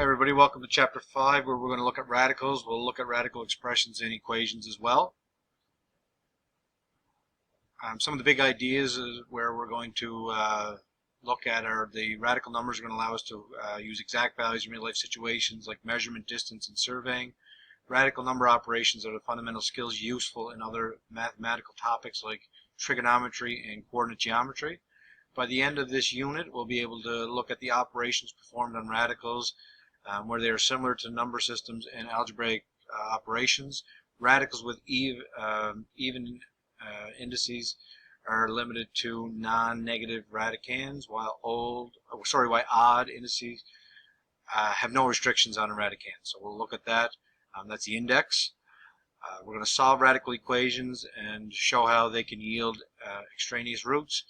everybody, welcome to Chapter 5 where we're going to look at radicals. We'll look at radical expressions and equations as well. Some of the big ideas where we're going to look at are the radical numbers are going to allow us to use exact values in real-life situations like measurement, distance, and surveying. Radical number operations are the fundamental skills useful in other mathematical topics like trigonometry and coordinate geometry. By the end of this unit, we'll be able to look at the operations performed on radicals where they are similar to number systems and algebraic operations. Radicals with even indices are limited to non-negative radicands, while odd indices have no restrictions on a radicand. So we'll look at that. That's the index. We're going to solve radical equations and show how they can yield extraneous roots,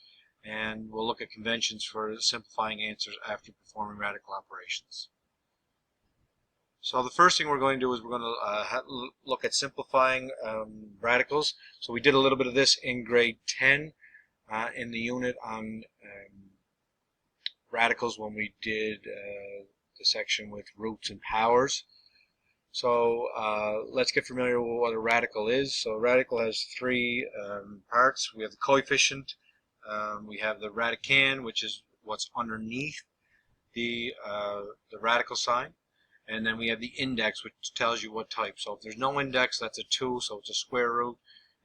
and we'll look at conventions for simplifying answers after performing radical operations. So the first thing we're going to do is we're going to look at simplifying radicals. So we did a little bit of this in grade 10 in the unit on radicals when we did the section with roots and powers. So let's get familiar with what a radical is. So a radical has three parts. We have the coefficient, we have the radicand, which is what's underneath the radical sign, and then we have the index, which tells you what type. So if there's no index, that's a 2, so it's a square root.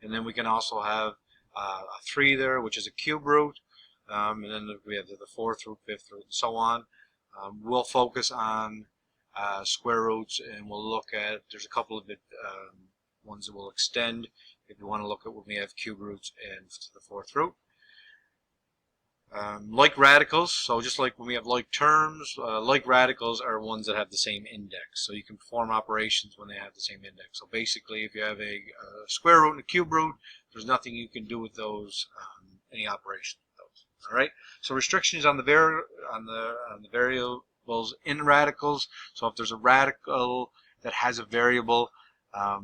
And then we can also have a 3 there, which is a cube root. And then we have the 4th root, 5th root, and so on. We'll focus on square roots, and we'll look at, there's a couple of ones that we'll extend if you want to look at when we have cube roots and to the 4th root. Like radicals, so just like when we have like terms, like radicals are ones that have the same index. So you can perform operations when they have the same index. So basically, if you have a square root and a cube root, there's nothing you can do with those, any operation with those. All right. So restrictions on the variables in radicals. So if there's a radical that has a variable,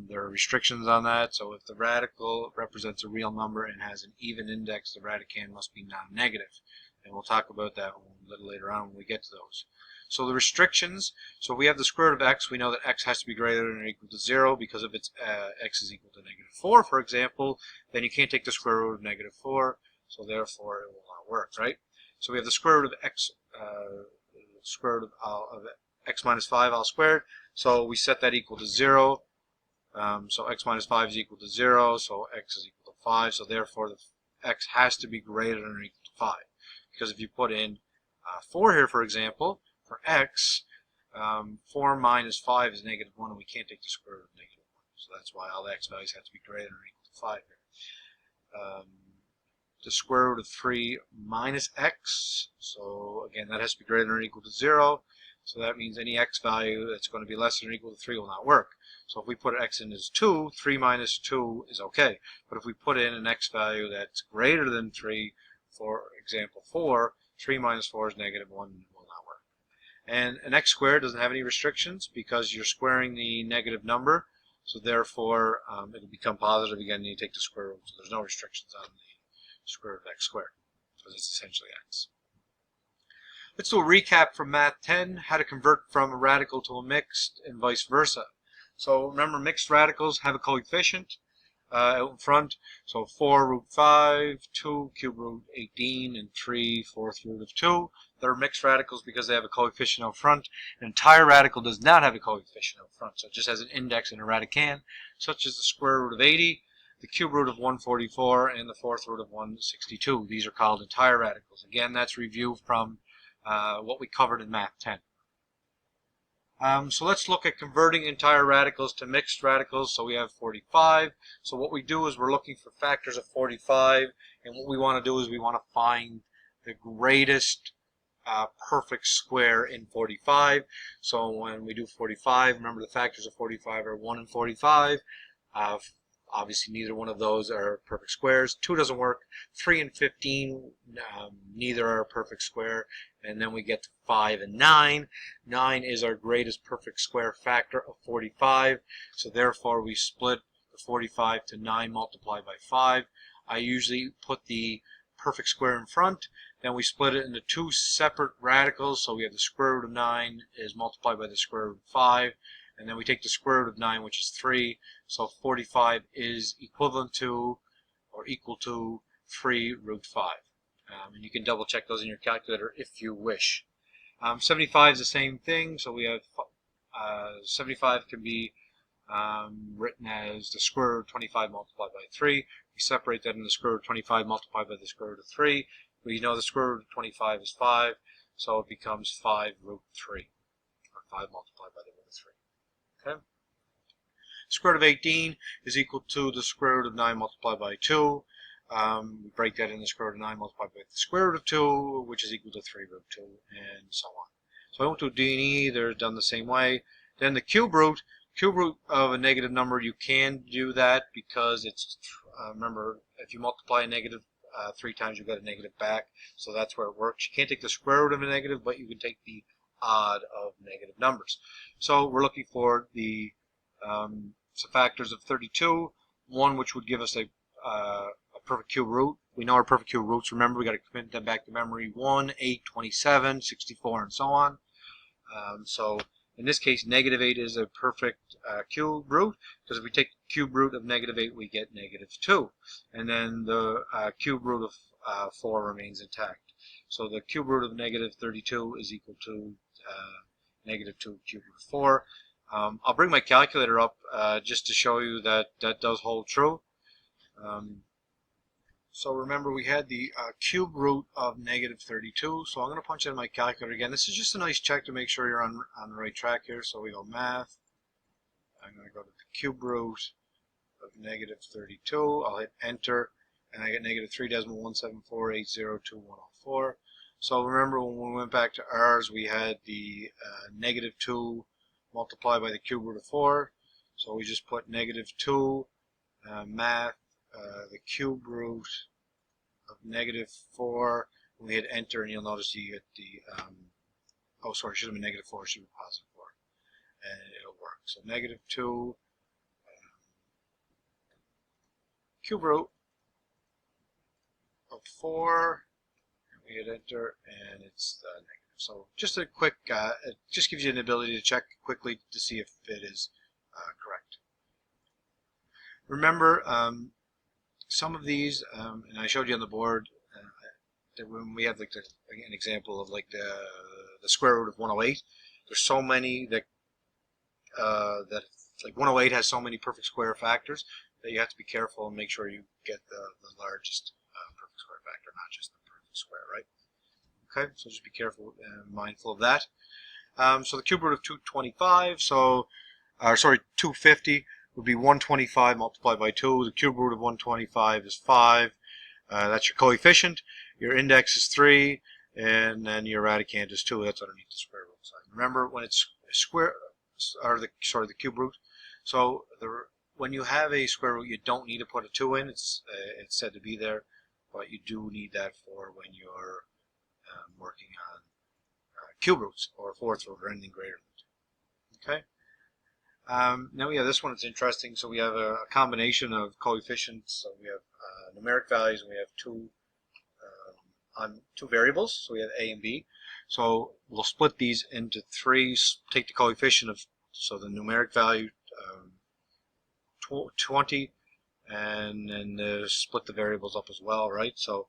there are restrictions on that. So if the radical represents a real number and has an even index, the radicand must be non-negative. And we'll talk about that a little later on when we get to those. So the restrictions, so if we have the square root of x, we know that x has to be greater than or equal to 0 because if it's x is equal to -4, for example, then you can't take the square root of -4, so therefore it will not work, right? So we have the square root of x, square root of x minus 5 all squared, so we set that equal to 0. So x minus 5 is equal to 0, so x is equal to 5, so therefore the x has to be greater than or equal to 5. Because if you put in 4 here, for example, for x, 4 minus 5 is -1, and we can't take the square root of -1. So that's why all the x values have to be greater than or equal to 5 here. The square root of 3 minus x, so again, that has to be greater than or equal to 0. So that means any x value that's going to be less than or equal to 3 will not work. So if we put x in as 2, 3 minus 2 is okay. But if we put in an x value that's greater than 3, for example 4, 3 minus 4 is -1 and it will not work. And an x squared doesn't have any restrictions because you're squaring the negative number. So therefore it'll become positive again and you take the square root. So there's no restrictions on the square root of x squared because it's essentially x. Let's do a recap from Math 10, how to convert from a radical to a mixed and vice versa. So remember, mixed radicals have a coefficient out in front. So 4 root 5, 2 cube root 18, and 3 4th root of 2. They're mixed radicals because they have a coefficient out front. An entire radical does not have a coefficient out front, so it just has an index and a radicand, such as the square root of 80, the cube root of 144, and the 4th root of 162. These are called entire radicals. Again, that's review from what we covered in Math 10. So let's look at converting entire radicals to mixed radicals. So we have 45. So what we do is we're looking for factors of 45, and what we want to do is we want to find the greatest perfect square in 45. So when we do 45, remember the factors of 45 are 1 and 45. Obviously, neither one of those are perfect squares. 2 doesn't work. 3 and 15, neither are a perfect square. And then we get to 5 and 9. 9 is our greatest perfect square factor of 45. So therefore, we split the 45 to 9 multiplied by 5. I usually put the perfect square in front, Then we split it into two separate radicals. So we have the square root of 9 is multiplied by the square root of 5. And then we take the square root of 9, which is 3. So 45 is equivalent to or equal to 3 root 5. And you can double check those in your calculator if you wish. 75 is the same thing. So we have 75 can be written as the square root of 25 multiplied by 3. We separate that into the square root of 25 multiplied by the square root of 3. We know the square root of 25 is 5, so it becomes 5 root 3, or 5 multiplied by the root of 3. Okay. Square root of 18 is equal to the square root of 9 multiplied by 2. We break that into the square root of 9 multiplied by the square root of 2, which is equal to 3 root 2, and so on. So I won't do D and E, they're done the same way. Then the cube root of a negative number, you can do that because it's, remember, if you multiply a negative 3 times, you get a negative back, so that's where it works. You can't take the square root of a negative, but you can take the odd of negative numbers. So we're looking for the factors of 32, one which would give us a perfect cube root. We know our perfect cube roots. Remember, we got to commit them back to memory: 1, 8, 27, 64, and so on. So in this case, negative 8 is a perfect cube root, because if we take the cube root of negative 8, we get negative 2. And then the cube root of 4 remains intact. So the cube root of negative 32 is equal to negative 2 cube root of 4. I'll bring my calculator up just to show you that that does hold true. So remember, we had the cube root of negative 32, so I'm going to punch in my calculator again. This is just a nice check to make sure you're on the right track here. So we go math. I'm going to go to the cube root of negative 32. I'll hit enter, and I get negative 3.174802104. So remember, when we went back to ours, we had the negative 2 multiplied by the cube root of 4. So we just put negative 2 math. The cube root of negative 4, and we hit enter, and you'll notice you get the, oh sorry, it should have been negative 4, it should be positive 4, and it'll work. So negative 2 cube root of 4, and we hit enter, and it's negative. So just a quick, it just gives you an ability to check quickly to see if it is correct. Remember, some of these, and I showed you on the board, that when we have like an example of like the square root of 108, there's so many that like 108 has so many perfect square factors that you have to be careful and make sure you get the largest perfect square factor, not just the perfect square, right? Okay, so just be careful and mindful of that. So the cube root of 225, sorry, 250. Would be 125 multiplied by 2. The cube root of 125 is 5. That's your coefficient. Your index is 3, and then your radicand is 2. That's underneath the square root sign. Remember, when it's square, or the cube root. So when you have a square root, you don't need to put a 2 in. It's said to be there, but you do need that for when you're working on cube roots or fourth root or anything greater than 2. Okay. Now we have this one. It's interesting. So we have a combination of coefficients. So we have numeric values, and we have two variables. So we have a and b. So we'll split these into 3. Take the coefficient of, so the numeric value 20, and then split the variables up as well, right? So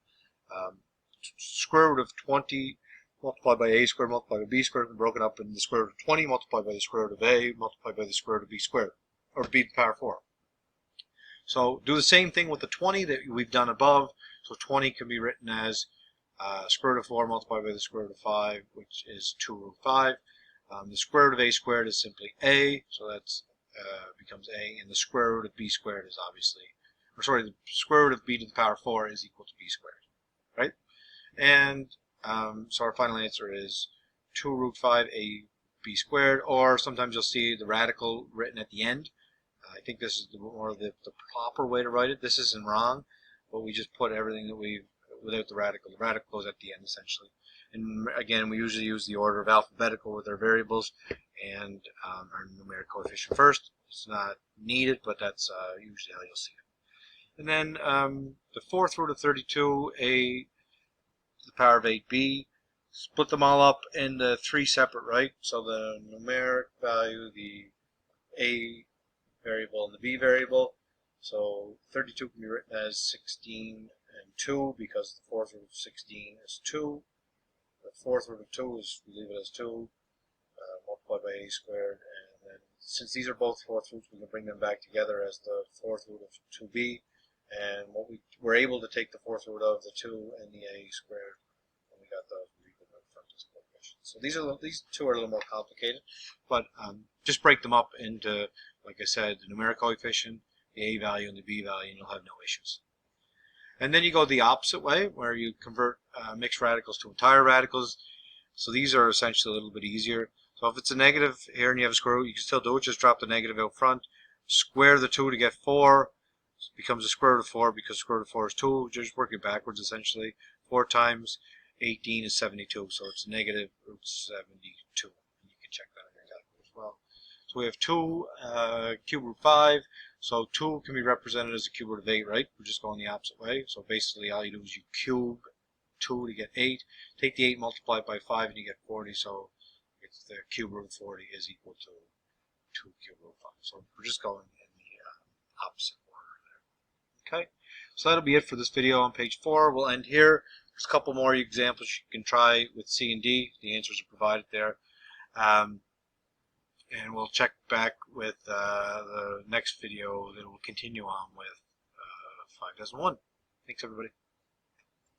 square root of 20 multiplied by a squared multiplied by b squared, broken up in the square root of 20 multiplied by the square root of a multiplied by the square root of b squared, or b to the power 4. So do the same thing with the 20 that we've done above. So 20 can be written as square root of 4 multiplied by the square root of 5, which is 2 root 5. The square root of a squared is simply a, so that's becomes a, and the square root of b squared is obviously, or sorry, the square root of b to the power 4 is equal to b squared, right? And so our final answer is 2 root 5 a b squared, or sometimes you'll see the radical written at the end. I think this is more the proper way to write it. This isn't wrong, but we just put everything that we've without the radical. The radical goes at the end essentially. And again, we usually use the order of alphabetical with our variables and our numeric coefficient first. It's not needed, but that's usually how you'll see it. And then the fourth root of 32, the power of 8b. Split them all up into 3 separate, right? So the numeric value, the a variable, and the b variable. So 32 can be written as 16 and 2 because the fourth root of 16 is 2. The fourth root of 2 is, we leave it as 2, multiplied by a squared. And then since these are both fourth roots, we can bring them back together as the fourth root of 2b. And what we're able to take the fourth root of the 2 and the a squared. And we got those. So these two are a little more complicated, but just break them up into, like I said, the numeric coefficient, the a value, and the b value, and you'll have no issues. And then you go the opposite way, where you convert mixed radicals to entire radicals. So these are essentially a little bit easier. So if it's a negative here and you have a square root, you can still do it. Just drop the negative out front. Square the 2 to get 4. It becomes a square root of 4 because square root of 4 is 2. Just work it backwards essentially. 4 times 18 is 72, so it's negative root 72. You can check that on your calculator as well. So we have 2 cube root 5. So 2 can be represented as a cube root of 8, right? We're just going the opposite way. So basically all you do is you cube 2 to get 8. Take the 8, multiply it by 5, and you get 40. So it's the cube root of 40 is equal to 2 cube root 5. So we're just going in the opposite order there. Okay, so that'll be it for this video on page 4. We'll end here. There's a couple more examples you can try with C and D. The answers are provided there. And we'll check back with the next video that will continue on with 5.1. Thanks, everybody.